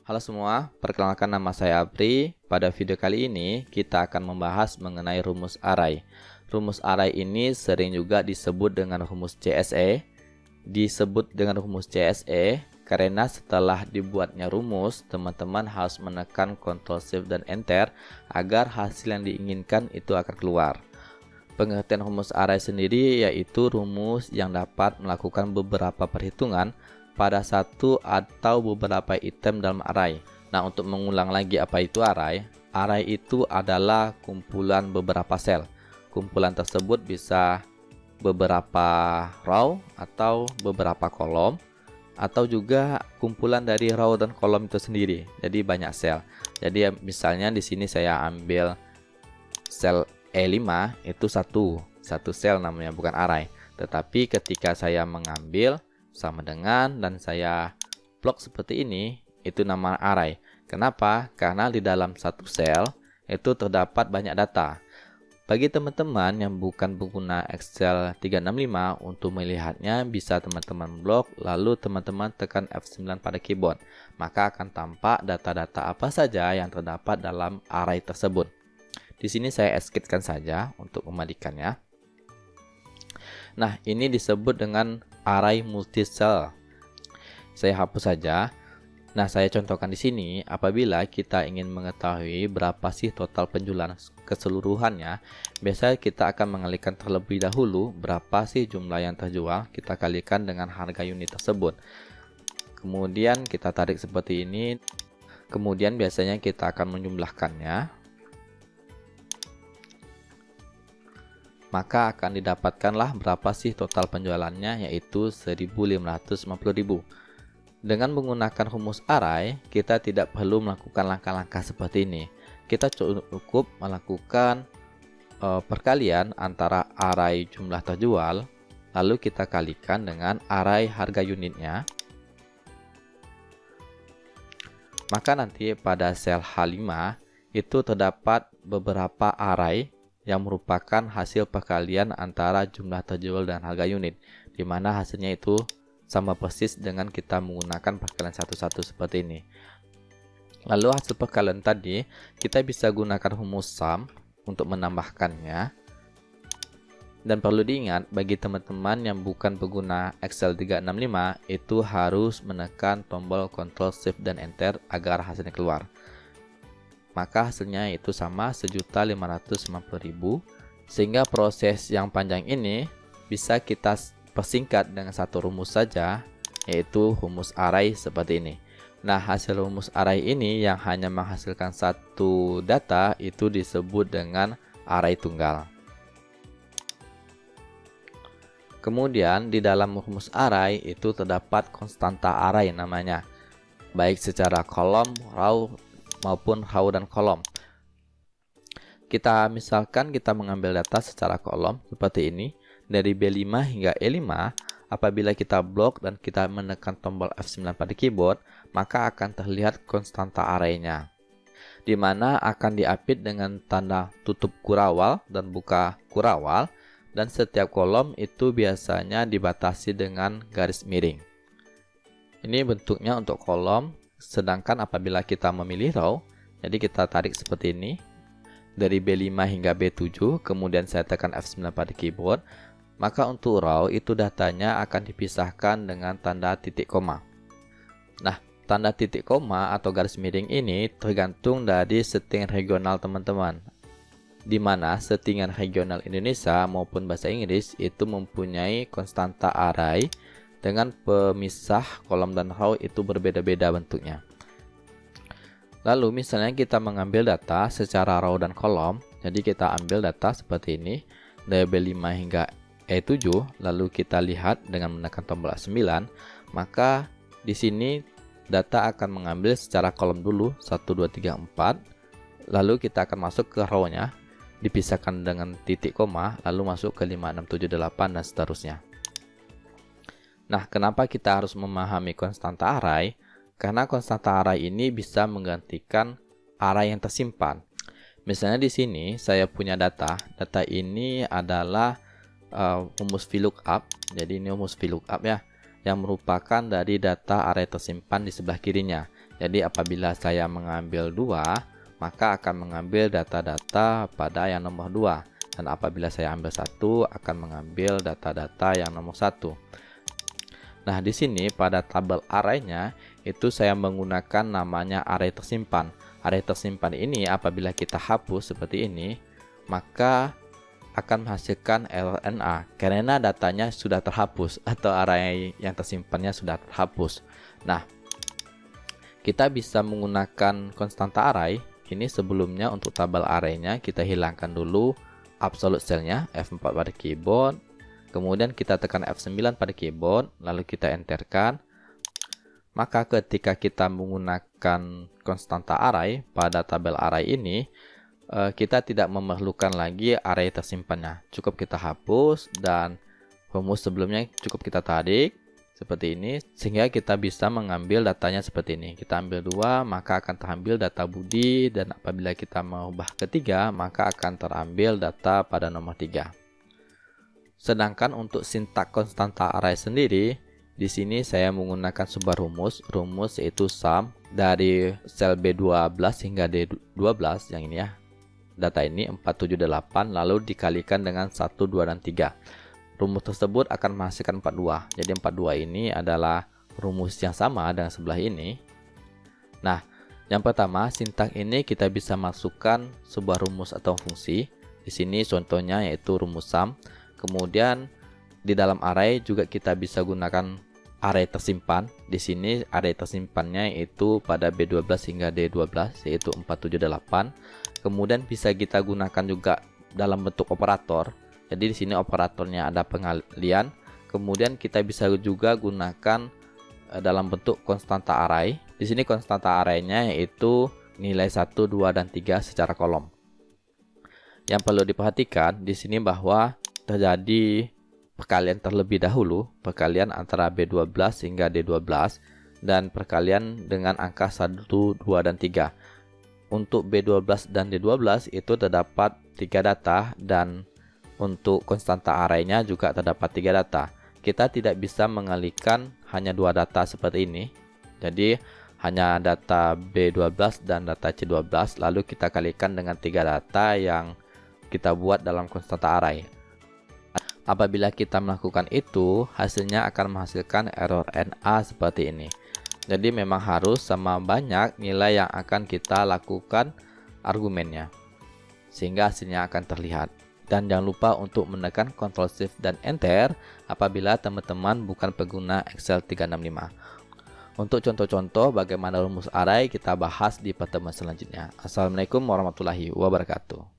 Halo semua, perkenalkan nama saya Apri. Pada video kali ini kita akan membahas mengenai rumus array. Rumus array ini sering juga disebut dengan rumus CSE. Disebut dengan rumus CSE karena setelah dibuatnya rumus, teman-teman harus menekan Ctrl Shift dan Enter agar hasil yang diinginkan itu akan keluar. Pengertian rumus array sendiri yaitu rumus yang dapat melakukan beberapa perhitungan pada satu atau beberapa item dalam array. Nah, untuk mengulang lagi apa itu array? Array itu adalah kumpulan beberapa sel. Kumpulan tersebut bisa beberapa row atau beberapa kolom, atau juga kumpulan dari row dan kolom itu sendiri. Jadi banyak sel. Jadi misalnya di sini saya ambil sel E5 itu satu sel namanya, bukan array. Tetapi ketika saya mengambil sama dengan dan saya blok seperti ini, itu nama array. Kenapa? Karena di dalam satu sel itu terdapat banyak data. Bagi teman-teman yang bukan pengguna Excel 365, untuk melihatnya bisa teman-teman blok, lalu teman-teman tekan F9 pada keyboard. Maka akan tampak data-data apa saja yang terdapat dalam array tersebut. Di sini saya escape-kan saja untuk memadikannya. Nah, ini disebut dengan array multisel. Saya hapus saja. Nah, saya contohkan di sini, apabila kita ingin mengetahui berapa sih total penjualan keseluruhannya, biasanya kita akan mengalihkan terlebih dahulu berapa sih jumlah yang terjual, kita kalikan dengan harga unit tersebut. Kemudian kita tarik seperti ini. Kemudian biasanya kita akan menjumlahkannya. Maka akan didapatkanlah berapa sih total penjualannya, yaitu 1.550.000. Dengan menggunakan rumus array, kita tidak perlu melakukan langkah-langkah seperti ini. Kita cukup melakukan perkalian antara array jumlah terjual, lalu kita kalikan dengan array harga unitnya. Maka nanti pada sel H5 itu terdapat beberapa array yang merupakan hasil perkalian antara jumlah terjual dan harga unit, di mana hasilnya itu sama persis dengan kita menggunakan perkalian satu-satu seperti ini. Lalu hasil perkalian tadi kita bisa gunakan rumus sum untuk menambahkannya. Dan perlu diingat, bagi teman-teman yang bukan pengguna Excel 365, itu harus menekan tombol Ctrl Shift dan Enter agar hasilnya keluar. Maka hasilnya itu sama 1.550.000, sehingga proses yang panjang ini bisa kita persingkat dengan satu rumus saja, yaitu rumus array seperti ini. Nah, hasil rumus array ini yang hanya menghasilkan satu data itu disebut dengan array tunggal. Kemudian di dalam rumus array itu terdapat konstanta array namanya, baik secara kolom, row maupun row dan kolom. Misalkan kita mengambil data secara kolom seperti ini, dari B5 hingga E5. Apabila kita blok dan kita menekan tombol F9 pada keyboard, maka akan terlihat konstanta arraynya, di mana akan diapit dengan tanda tutup kurawal dan buka kurawal, dan setiap kolom itu biasanya dibatasi dengan garis miring. Ini bentuknya untuk kolom. Sedangkan apabila kita memilih row, jadi kita tarik seperti ini dari B5 hingga B7, kemudian saya tekan F9 pada keyboard, maka untuk row itu datanya akan dipisahkan dengan tanda titik koma. Nah, tanda titik koma atau garis miring ini tergantung dari setting regional teman-teman, di mana settingan regional Indonesia maupun bahasa Inggris itu mempunyai konstanta array dengan pemisah kolom dan row itu berbeda-beda bentuknya. Lalu misalnya kita mengambil data secara row dan kolom, jadi kita ambil data seperti ini dari B5 hingga E7, lalu kita lihat dengan menekan tombol A9, maka di sini data akan mengambil secara kolom dulu 1, 2, 3, 4, lalu kita akan masuk ke row-nya, dipisahkan dengan titik koma, lalu masuk ke 5, 6, 7, 8 dan seterusnya. Nah, kenapa kita harus memahami konstanta array? Karena konstanta array ini bisa menggantikan array yang tersimpan. Misalnya di sini saya punya data ini adalah rumus VLOOKUP. Jadi ini rumus VLOOKUP ya. yang merupakan dari data array tersimpan di sebelah kirinya. Jadi apabila saya mengambil 2, maka akan mengambil data-data pada yang nomor 2. Dan apabila saya ambil 1, akan mengambil data-data yang nomor 1. Nah, di sini pada tabel array-nya itu saya menggunakan namanya array tersimpan. Array tersimpan ini apabila kita hapus seperti ini, maka akan menghasilkan error NA karena datanya sudah terhapus atau array yang tersimpannya sudah terhapus. Nah, kita bisa menggunakan konstanta array. Ini sebelumnya untuk tabel array-nya kita hilangkan dulu absolute cell-nya, F4 pada keyboard, kemudian kita tekan F9 pada keyboard, lalu kita enterkan. Maka ketika kita menggunakan konstanta array pada tabel array ini, kita tidak memerlukan lagi array tersimpannya. Cukup kita hapus dan rumus sebelumnya cukup kita tarik seperti ini, sehingga kita bisa mengambil datanya seperti ini. Kita ambil 2, maka akan terambil data Budi, dan apabila kita mengubah ke 3, maka akan terambil data pada nomor 3. Sedangkan untuk sintak konstanta array sendiri, di sini saya menggunakan sebuah rumus yaitu sum dari sel B12 hingga D12 yang ini ya. Data ini 478 lalu dikalikan dengan 1, 2, dan 3. Rumus tersebut akan menghasilkan 42. Jadi 42 ini adalah rumus yang sama dengan sebelah ini. Nah, yang pertama sintak ini kita bisa masukkan sebuah rumus atau fungsi. Di sini contohnya yaitu rumus sum. Kemudian di dalam array juga kita bisa gunakan array tersimpan. Di sini array tersimpannya yaitu pada B12 hingga D12 yaitu 478. Kemudian bisa kita gunakan juga dalam bentuk operator. Jadi di sini operatornya ada pengalian. Kemudian kita bisa juga gunakan dalam bentuk konstanta array. Di sini konstanta array-nya yaitu nilai 1, 2, dan 3 secara kolom. Yang perlu diperhatikan di sini bahwa terjadi perkalian terlebih dahulu, perkalian antara B12 hingga D12 dan perkalian dengan angka 1, 2, dan 3. Untuk B12 dan D12 itu terdapat 3 data dan untuk konstanta array-nya juga terdapat 3 data. Kita tidak bisa mengalihkan hanya 2 data seperti ini. Jadi hanya data B12 dan data C12 lalu kita kalikan dengan 3 data yang kita buat dalam konstanta array. Apabila kita melakukan itu, hasilnya akan menghasilkan error NA seperti ini. Jadi memang harus sama banyak nilai yang akan kita lakukan argumennya, sehingga hasilnya akan terlihat. Dan jangan lupa untuk menekan Ctrl Shift dan Enter apabila teman-teman bukan pengguna Excel 365. Untuk contoh-contoh bagaimana rumus array kita bahas di pertemuan selanjutnya. Assalamualaikum warahmatullahi wabarakatuh.